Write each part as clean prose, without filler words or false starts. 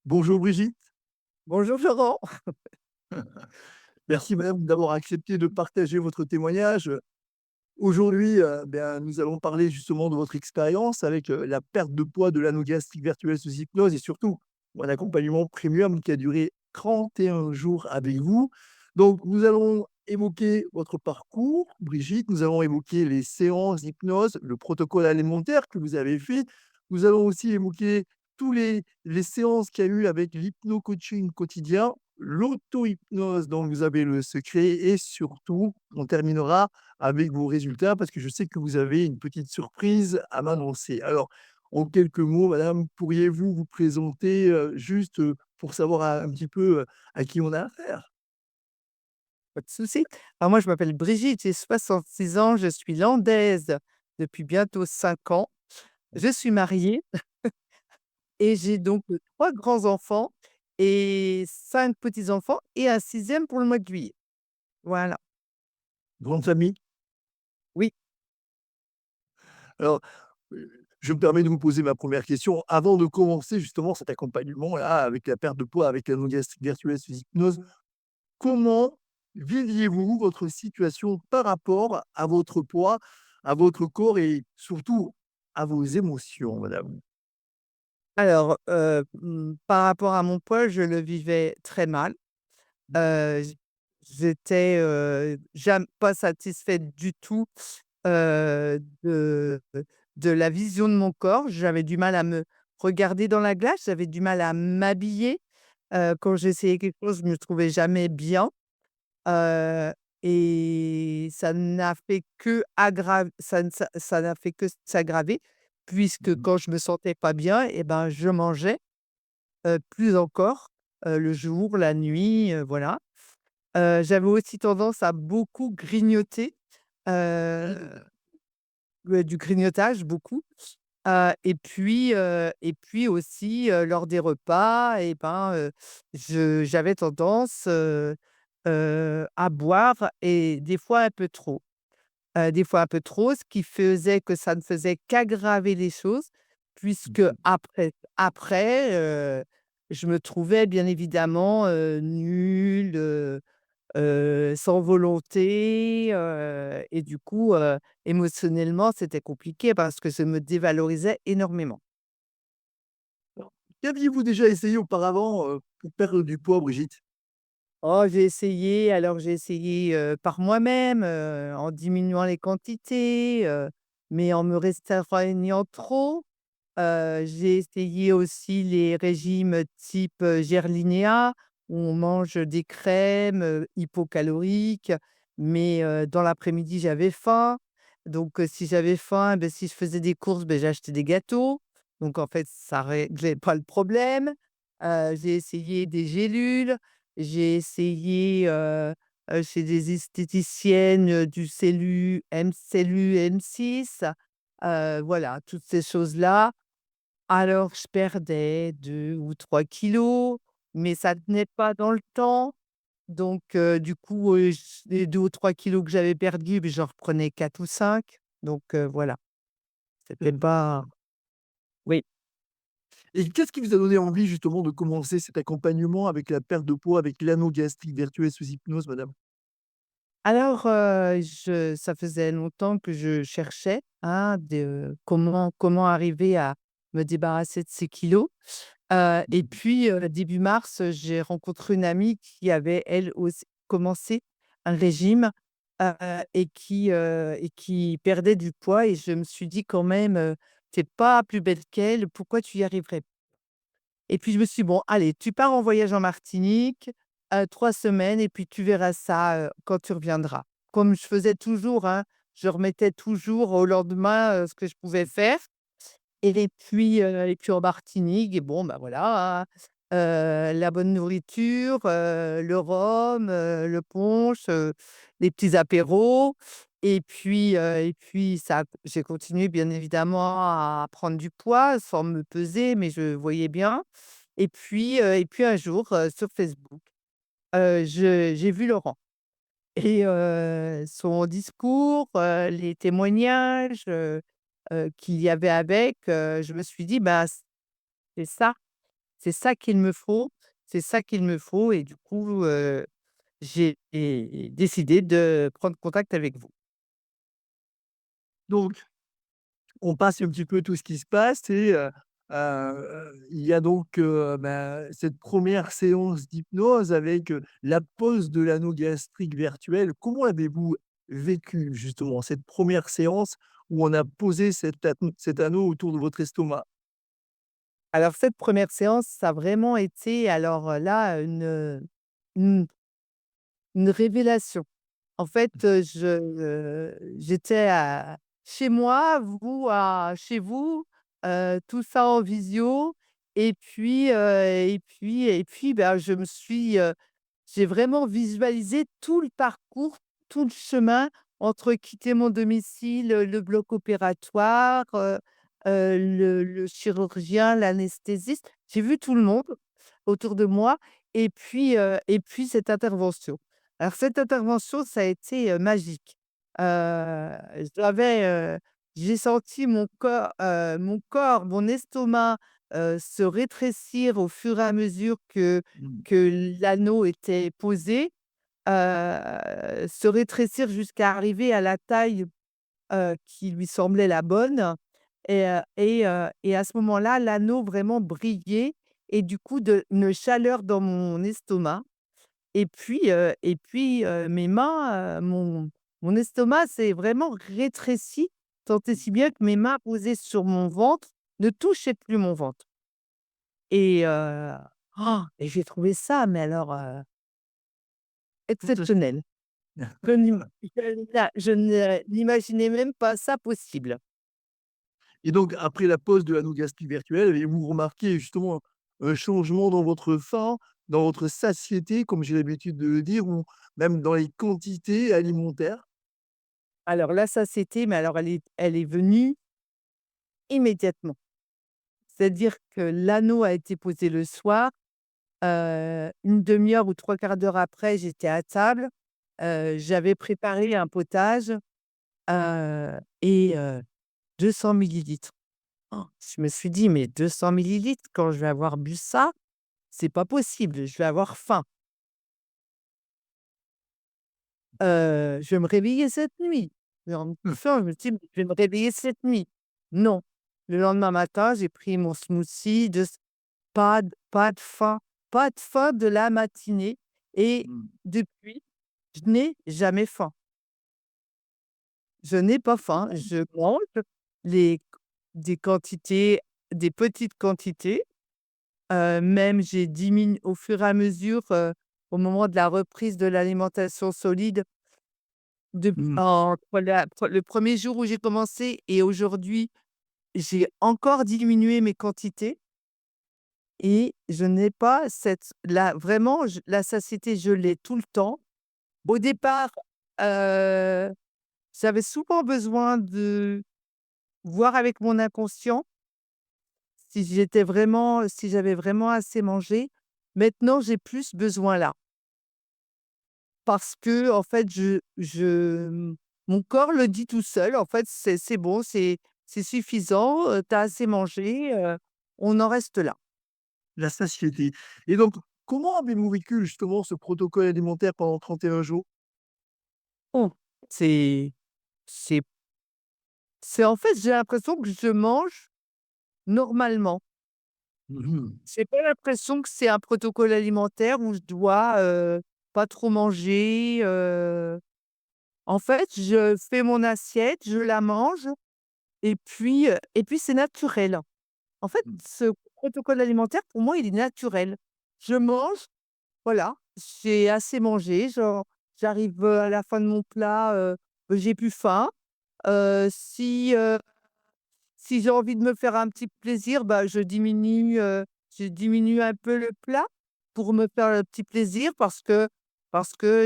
Bonjour Brigitte, Bonjour Florent. merci madame d'avoir accepté de partager votre témoignage. Aujourd'hui, nous allons parler justement de votre expérience avec, la perte de poids de l'anneau gastrique virtuel sous hypnose et surtout un accompagnement premium qui a duré 31 jours avec vous. Donc nous allons évoquer votre parcours, Brigitte, nous allons évoquer les séances d'hypnose, le protocole alimentaire que vous avez fait. Nous allons aussi évoquer tous les séances qu'il y a eu avec l'hypno-coaching quotidien, l'auto-hypnose dont vous avez le secret et surtout, on terminera avec vos résultats parce que je sais que vous avez une petite surprise à m'annoncer. Alors, en quelques mots, madame, pourriez-vous vous présenter, juste, pour savoir un petit peu, à qui on a affaire? Pas de souci. Alors moi je m'appelle Brigitte, j'ai 66 ans, je suis landaise depuis bientôt 5 ans. Je suis mariée et j'ai donc, 3 grands-enfants et 5 petits-enfants et un sixième pour le mois de juillet. Voilà. Grande famille? Oui. Alors, je me permets de vous poser ma première question. Avant de commencer justement cet accompagnement-là avec la perte de poids, avec la gastrique virtuelle sous hypnose, comment viviez-vous votre situation par rapport à votre poids, à votre corps et surtout à vos émotions, madame? Alors, par rapport à mon poids, je le vivais très mal. J J'étais, pas satisfaite du tout, de la vision de mon corps. J'avais du mal à me regarder dans la glace, j'avais du mal à m'habiller. Quand j'essayais quelque chose, je me trouvais jamais bien, heu et ça n'a fait que s'aggraver puisque Mmh. quand je me sentais pas bien et ben, je mangeais, plus encore, le jour, la nuit, voilà. J'avais aussi tendance à beaucoup grignoter, heu, ouais, du grignotage, beaucoup. Et puis aussi, lors des repas et ben, j'avais tendance, à boire et des fois un peu trop. Des fois un peu trop, ce qui faisait que ça ne faisait qu'aggraver les choses puisque après, je me trouvais bien évidemment, nulle, sans volonté, et du coup, émotionnellement, c'était compliqué parce que je me dévalorisais énormément. Alors, qu'aviez-vous déjà essayé auparavant, pour perdre du poids, Brigitte? Oh, j'ai essayé, par moi-même, en diminuant les quantités, mais en me restreignant trop. J'ai essayé aussi les régimes type, Gerlinéa, où on mange des crèmes, hypocaloriques, mais dans l'après-midi, j'avais faim. Donc si j'avais faim, beh, si je faisais des courses, beh, j'achetais des gâteaux. Donc en fait, ça réglait pas le problème. J'ai essayé des gélules, j'ai essayé, chez des esthéticiennes, du Cellule M6, voilà, toutes ces choses-là. Alors je perdais 2 ou 3 kilos, mais ça tenait pas dans le temps. Donc du coup, les 2 ou 3 kilos que j'avais perdus, beh, j'en reprenais 4 ou 5. Donc voilà, c'était pas oui. Et qu'est-ce qui vous a donné envie justement de commencer cet accompagnement avec la perte de poids, avec l'anneau gastrique virtuel sous hypnose, madame? Alors, je ça faisait longtemps que je cherchais, hein, comment arriver à me débarrasser de ces kilos. Et puis, début mars, j'ai rencontré une amie qui avait elle aussi commencé un régime, et qui perdait du poids et je me suis dit: «Quand même, tu pas plus belle qu'elle, pourquoi tu y arriverais?» Et puis je me suis dit: «Bon allez, tu pars en voyage en Martinique, 3 semaines et puis tu verras ça, quand tu reviendras». Comme je faisais toujours, hein, je remettais toujours au lendemain, ce que je pouvais faire et puis en Martinique et bon, bah, voilà, hein, la bonne nourriture, le rhum, le punch, les petits apéros et puis ça j'ai continué bien évidemment à prendre du poids sans me peser, mais je voyais bien et puis un jour, sur Facebook, j'ai vu Laurent et son discours, les témoignages, qu'il y avait avec, je me suis dit: «Bah, c'est ça». C'est ça qu'il me faut, c'est ça qu'il me faut et du coup, j'ai décidé de prendre contact avec vous. Donc on passe un petit peu tout ce qui se passe et il y a donc, cette première séance d'hypnose avec, la pose de l'anneau gastrique virtuel. Comment avez-vous vécu justement cette première séance où on a posé cet anneau autour de votre estomac? Alors cette première séance, ça a vraiment été alors, là, une une révélation. En fait, j'étais à chez moi, vous à chez vous, tout ça en visio et puis, bah, j'ai vraiment visualisé tout le parcours, tout le chemin entre quitter mon domicile, le bloc opératoire, le chirurgien, l'anesthésiste. J'ai vu tout le monde autour de moi et puis cette intervention. Alors cette intervention, ça a été, magique. J'avais, j'ai senti mon estomac, se rétrécir au fur et à mesure Mmh. que l'anneau était posé, se rétrécir jusqu'à arriver à la taille, qui lui semblait la bonne et à ce moment-là, l'anneau vraiment brillait et du coup de une chaleur dans mon estomac et puis, mes mains, mon estomac s'est vraiment rétréci, tant et si bien que mes mains posées sur mon ventre ne touchaient plus mon ventre et j'ai trouvé ça mais alors, Tout à fait. exceptionnel. Je ne n'imaginais même pas ça possible. Et donc après la pose de l'anneau gastrique virtuel, avez-vous remarqué justement un changement dans votre faim, dans votre satiété, comme j'ai l'habitude de le dire, ou même dans les quantités alimentaires? Alors la satiété, mais alors elle est venue immédiatement. C'est-à-dire que l'anneau a été posé le soir, 1/2 heure ou 3/4 d'heure après, j'étais à table, j'avais préparé un potage, et 200 millilitres. Je me suis dit: «Mais 200 millilitres, quand je vais avoir bu ça, c'est pas possible, je vais avoir faim». Je vais me réveiller cette nuit. En me Mmh. couchant, je me suis dit: «Je vais me réveiller cette nuit». Non. Le lendemain matin, j'ai pris mon smoothie de s pas de faim, pas de faim de la matinée et Mmh. depuis, je n'ai jamais faim. Je n'ai pas faim, je mange les des quantités des petites quantités, même j'ai diminué au fur et à mesure, au moment de la reprise de l'alimentation solide. Mmh. Entre le premier jour où j'ai commencé et aujourd'hui, j'ai encore diminué mes quantités et je n'ai pas cette la vraiment la satiété, je l'ai tout le temps. Au départ, heu, j'avais souvent besoin de voir avec mon inconscient si j'avais vraiment assez mangé. Maintenant, j'ai plus besoin là. Parce que en fait, mon corps le dit tout seul, en fait, c'est bon, c'est suffisant, tu as assez mangé, on en reste là. La satiété. Et donc, comment avez-vous vécu justement ce protocole alimentaire pendant 31 jours? Oh, c'est c'est en fait, j'ai l'impression que je mange normalement. Mmh. J'ai pas l'impression que c'est un protocole alimentaire où je dois, pas trop manger, en fait, je fais mon assiette, je la mange et puis c'est naturel. En fait, Mmh. ce protocole alimentaire, pour moi, il est naturel. Je mange, voilà, j'ai assez mangé, genre, j'arrive, à la fin de mon plat, j'ai plus faim. Si j'ai envie de me faire un petit plaisir, bah, je diminue un peu le plat pour me faire le petit plaisir parce que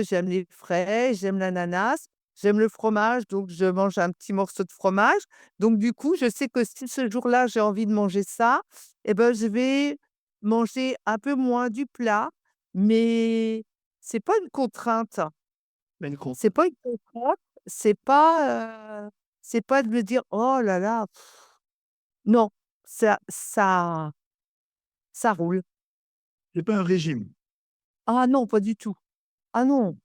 j'aime les frais, j'aime l'ananas, j'aime le fromage, donc je mange un petit morceau de fromage. Donc du coup, je sais que si ce jour-là, j'ai envie de manger ça et ben, je vais manger un peu moins du plat, mais c'est pas une contrainte. Une C'est contrainte. pas une contrainte, c'est pas de me dire: «Oh là là». Non, ça ça ça roule. C'est pas un régime. Ah non, pas du tout. Ah non,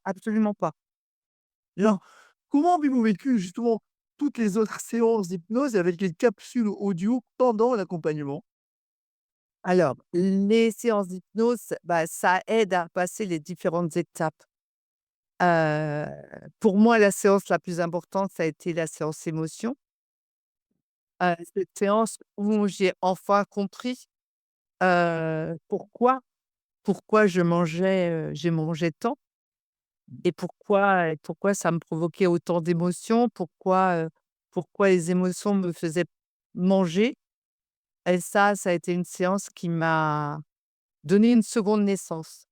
absolument pas. Et Non. alors, comment avez-vous vécu justement toutes les autres séances d'hypnose avec les capsules audio pendant l'accompagnement? Alors, les séances d'hypnose, bah, ça aide à passer les différentes étapes. Heu, pour moi, la séance la plus importante, ça a été la séance émotion. Cette séance où j'ai enfin compris, pourquoi je mangeais tant et pourquoi ça me provoquait autant d'émotions, pourquoi les émotions me faisaient manger et ça a été une séance qui m'a donné une seconde naissance.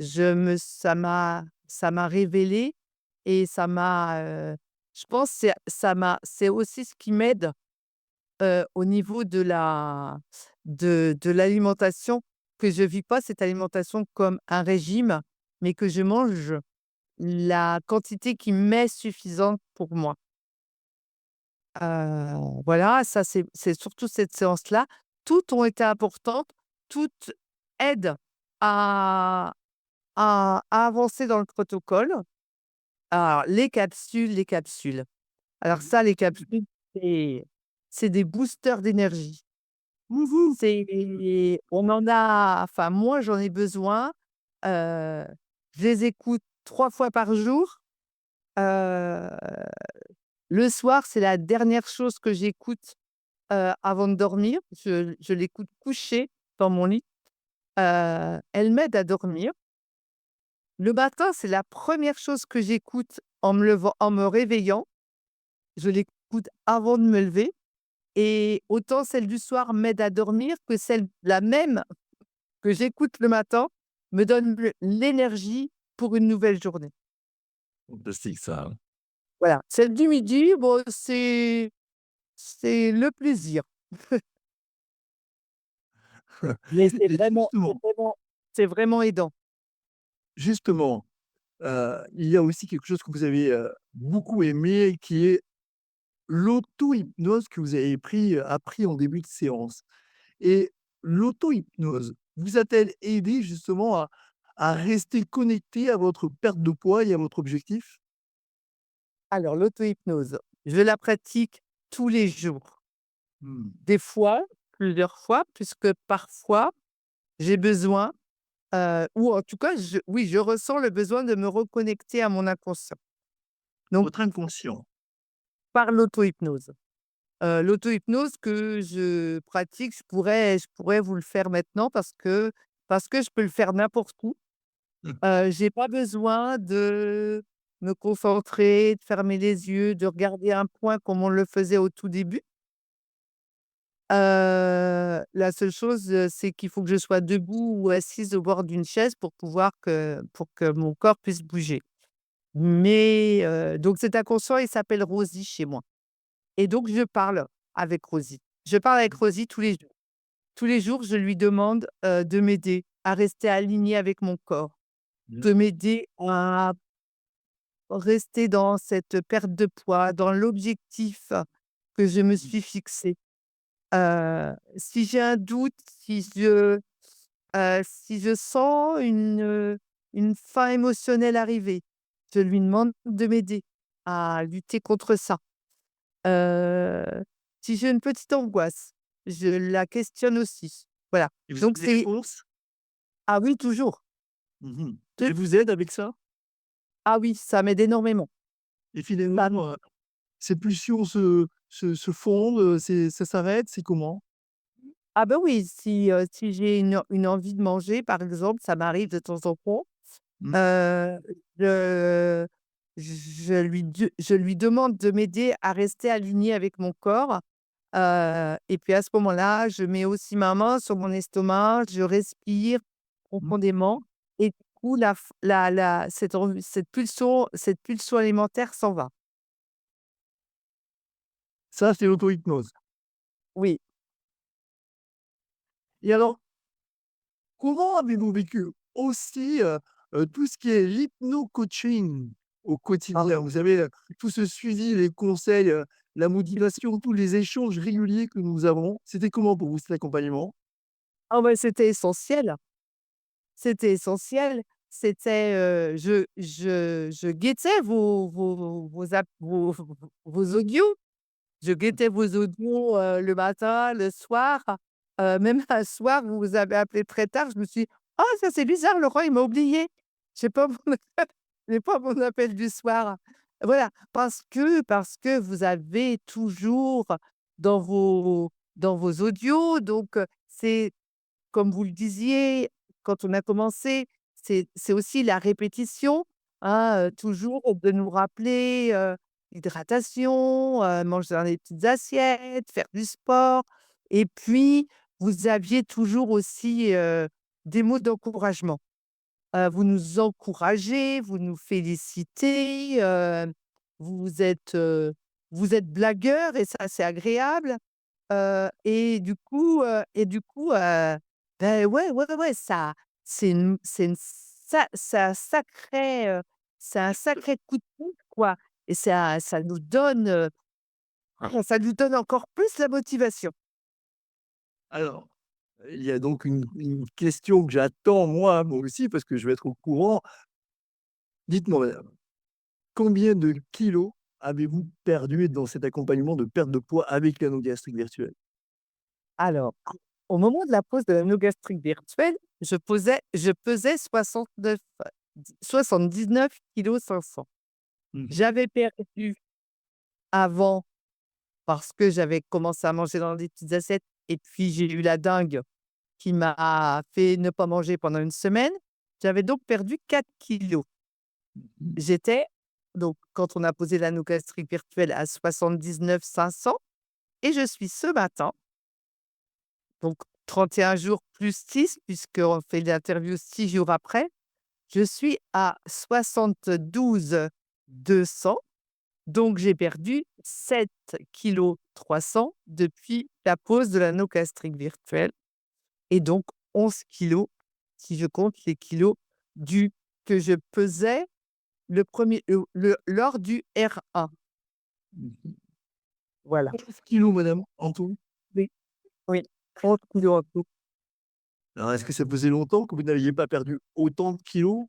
Ça m'a révélé et je pense c'est aussi ce qui m'aide, au niveau de l'alimentation, que je vis pas cette alimentation comme un régime, mais que je mange la quantité qui m'est suffisante pour moi. Voilà, ça c'est surtout cette séance-là. Toutes ont été importantes, toutes aident à avancer dans le protocole. Alors les capsules. Alors Mmh. ça, les capsules, c'est c'est des boosters d'énergie. Mmh. On en a enfin moi j'en ai besoin, heu, je les écoute 3 fois par jour. Heu, le soir, c'est la dernière chose que j'écoute, avant de dormir. Je l'écoute couchée dans mon lit. Elle m'aide à dormir. Le matin, c'est la première chose que j'écoute en me réveillant. Je l'écoute avant de me lever et autant celle du soir m'aide à dormir que celle la même que j'écoute le matin me donne l'énergie pour une nouvelle journée. Fantastique ça, hein. Voilà. Celle du midi, bon, c'est le plaisir. Mais Et justement c'est vraiment aidant. justement, il y a aussi quelque chose que vous avez, beaucoup aimé qui est l'auto-hypnose que vous avez appris en début de séance. Et l'auto-hypnose vous a-t-elle aidé justement à rester connecté à votre perte de poids et à votre objectif? Alors l'auto-hypnose, je la pratique tous les jours. Mmh. Des fois, plusieurs fois, puisque parfois j'ai besoin, ou en tout cas je ressens le besoin de me reconnecter à mon inconscient. Donc Votre inconscient. par l'auto-hypnose. L'auto-hypnose que je pratique, je pourrais vous le faire maintenant parce que je peux le faire n'importe où. Mmh. J'ai pas besoin de me concentrer, de fermer les yeux, de regarder un point comme on le faisait au tout début. La seule chose, c'est qu'il faut que je sois debout ou assise au bord d'une chaise pour que mon corps puisse bouger. Mais donc cet inconscient, il s'appelle Rosie chez moi et donc je parle avec Rosie. Je parle avec Rosie tous les jours. Tous les jours, je lui demande, de m'aider à rester alignée avec mon corps, Mmh. de m'aider à rester dans cette perte de poids, dans l'objectif que je me suis fixé. Si j'ai un doute, si je sens une faim émotionnelle arriver, je lui demande de m'aider à lutter contre ça. Heu, si j'ai une petite angoisse, je la questionne aussi. Voilà, Et vous avez donc des c'est réponses? ah oui, toujours. Mmh. Te Elle vous aide avec ça? ah oui, ça m'aide énormément. Et Ça m finalement, ces pulsions se fondent, ça s'arrête, c'est comment? ah bah oui, si j'ai une envie de manger, par exemple, ça m'arrive de temps en temps. Mmh. Heu, je je lui demande de m'aider à rester alignée avec mon corps, et puis à ce moment-là, je mets aussi ma main sur mon estomac, je respire Mmh. profondément et du coup la f la cette pulsion alimentaire s'en va. Ça, c'est l'auto-hypnose. Oui. Et alors, comment avez-vous vécu aussi, tout ce qui est l'hypno-coaching au quotidien? Vous savez, tout ce suivi, les conseils, la motivation, tous les échanges réguliers que nous avons. C'était comment pour vous cet accompagnement? Ah ouais, c'était essentiel. C'était essentiel. C'était, je guettais vos audios. Je guettais vos audios, le matin, le soir, même un soir, vous vous avez appelé très tard, je me suis dit: «Oh ça c'est bizarre, Laurent il m'a oublié. J'ai pas mon j'ai pas mon appel du soir». Voilà, parce que vous avez toujours dans vos audios donc c'est comme vous le disiez, quand on a commencé, c'est aussi la répétition, hein, toujours de nous rappeler, l'hydratation, manger dans des petites assiettes, faire du sport et puis vous aviez toujours aussi, des mots d'encouragement. Vous nous encouragez, vous nous félicitez, vous êtes, heu, vous êtes blagueur et ça, c'est agréable. Et du coup, ouais, ouais, ouais, ouais, ça c'est une sa c'est un sacré coup de pouce, quoi et ça nous donne encore plus la motivation. Alors, il y a donc une question que j'attends moi aussi parce que je vais être au courant. Dites-moi madame, combien de kilos avez-vous perdu dans cet accompagnement de perte de poids avec l'anneau gastrique virtuel? Alors, au moment de la pose de l'anneau gastrique virtuel, je pesais 79,5 kg. Mmh. J'avais perdu avant parce que j'avais commencé à manger dans des petites assiettes et puis j'ai eu la dingue qui m'a fait ne pas manger pendant une semaine. J'avais donc perdu 4 kilos. Mmh. J'étais donc quand on a posé l'anneau gastrique virtuel à 79 500 et je suis ce matin, donc 31 jours plus 6 puisqu'on fait l'interview 6 jours après, je suis à 72 200. Donc j'ai perdu 7,3 kg depuis la pose de l'anneau gastrique virtuel et donc 11 kilos si je compte les kilos du que je pesais le premier lors du R1. Mmh. Voilà. 11 kilogrammes madame, en tout? Oui, oui, 11 kilos en tout. Alors est-ce que ça faisait longtemps que vous n'aviez pas perdu autant de kilos?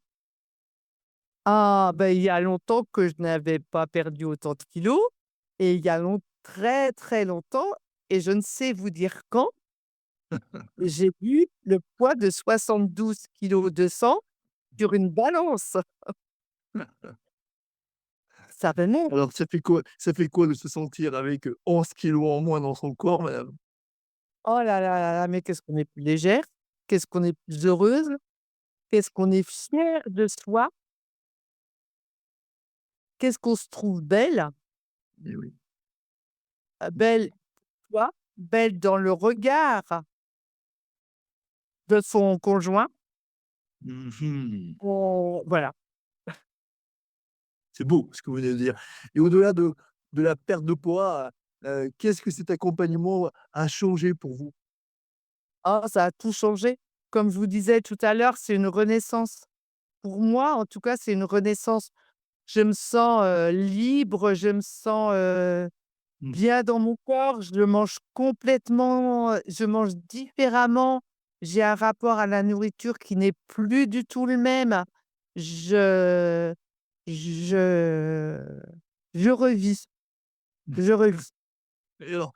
Ah, ben il y a longtemps que je n'avais pas perdu autant de kilos et il y a très, très longtemps et je ne sais vous dire quand, j'ai eu le poids de 72,2 kg sur une balance. Ça remonte. Alors ça fait quoi de se sentir avec, 11 kilos en moins dans son corps madame? Oh là là là là, mais qu'est-ce qu'on est plus légère, qu'est-ce qu'on est plus heureuse, qu'est-ce qu'on est fière de soi, qu'est-ce qu'on se trouve belle, Eh oui. belle toi, belle dans le regard de son conjoint. Mmh mh. Voilà. C'est beau ce que vous venez de dire et au-delà de la perte de poids, qu'est-ce que cet accompagnement a changé pour vous? Oh, ça a tout changé. Comme je vous disais tout à l'heure, c'est une renaissance. Pour moi, en tout cas, c'est une renaissance. Je me sens, libre, je me sens, Mmh. bien dans mon corps, je mange différemment. J'ai un rapport à la nourriture qui n'est plus du tout le même. Je je je revis, je revis. Et alors,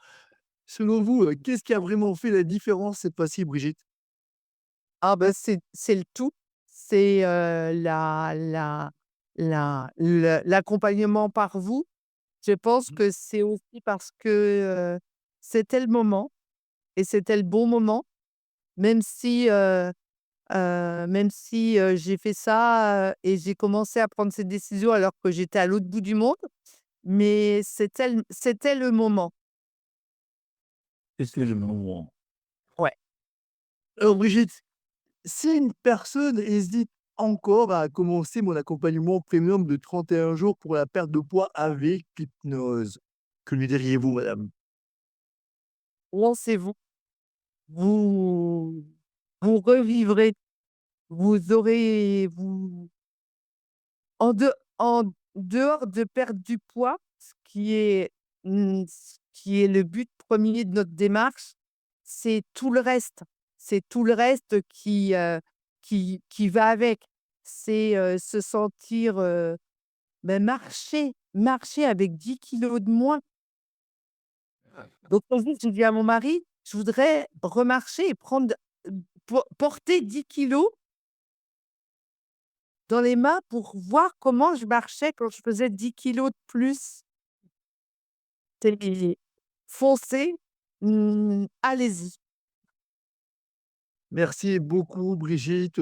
selon vous, qu'est-ce qui a vraiment fait la différence cette fois-ci, Brigitte? Ah bah, c'est le tout. C'est, l'accompagnement par vous. Je pense Mmh. que c'est aussi parce que, c'était le moment et c'était le bon moment, même si, j'ai fait ça, et j'ai commencé à prendre cette décision alors que j'étais à l'autre bout du monde, mais c'était le moment. C'était le moment. Ouais. Alors Brigitte, si une personne hésite encore à commencer mon accompagnement premium de 31 jours pour la perte de poids avec l'hypnose, que lui diriez-vous, madame? Lancez-vous, vous vous revivrez, vous en dehors de perdre du poids, ce qui est le but premier de notre démarche, c'est tout le reste. c'est tout le reste qui va avec. C'est, se sentir, marcher avec 10 kilos de moins. Donc un jour, j'ai dit à mon mari: «Je voudrais remarcher et prendre, porter 10 kilos dans les mains pour voir comment je marchais quand je faisais 10 kilos de plus». C'est dit: «Foncez, allez-y». Merci beaucoup Brigitte,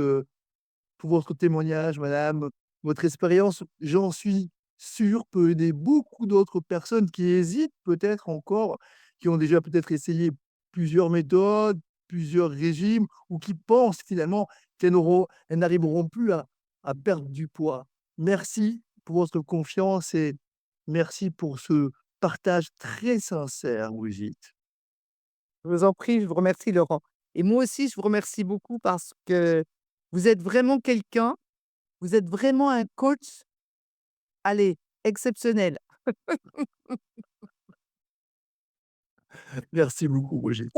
pour votre témoignage, madame. Votre expérience, j'en suis sûr, peut aider beaucoup d'autres personnes qui hésitent peut-être encore, qui ont déjà peut-être essayé plusieurs méthodes, plusieurs régimes ou qui pensent finalement elles n'arriveront plus à perdre du poids. Merci pour votre confiance et merci pour ce partage très sincère, Brigitte. Je vous en prie, je vous remercie Laurent. Et moi aussi, je vous remercie beaucoup parce que vous êtes vraiment quelqu'un, vous êtes vraiment un coach, allez, exceptionnel. Merci beaucoup, Brigitte.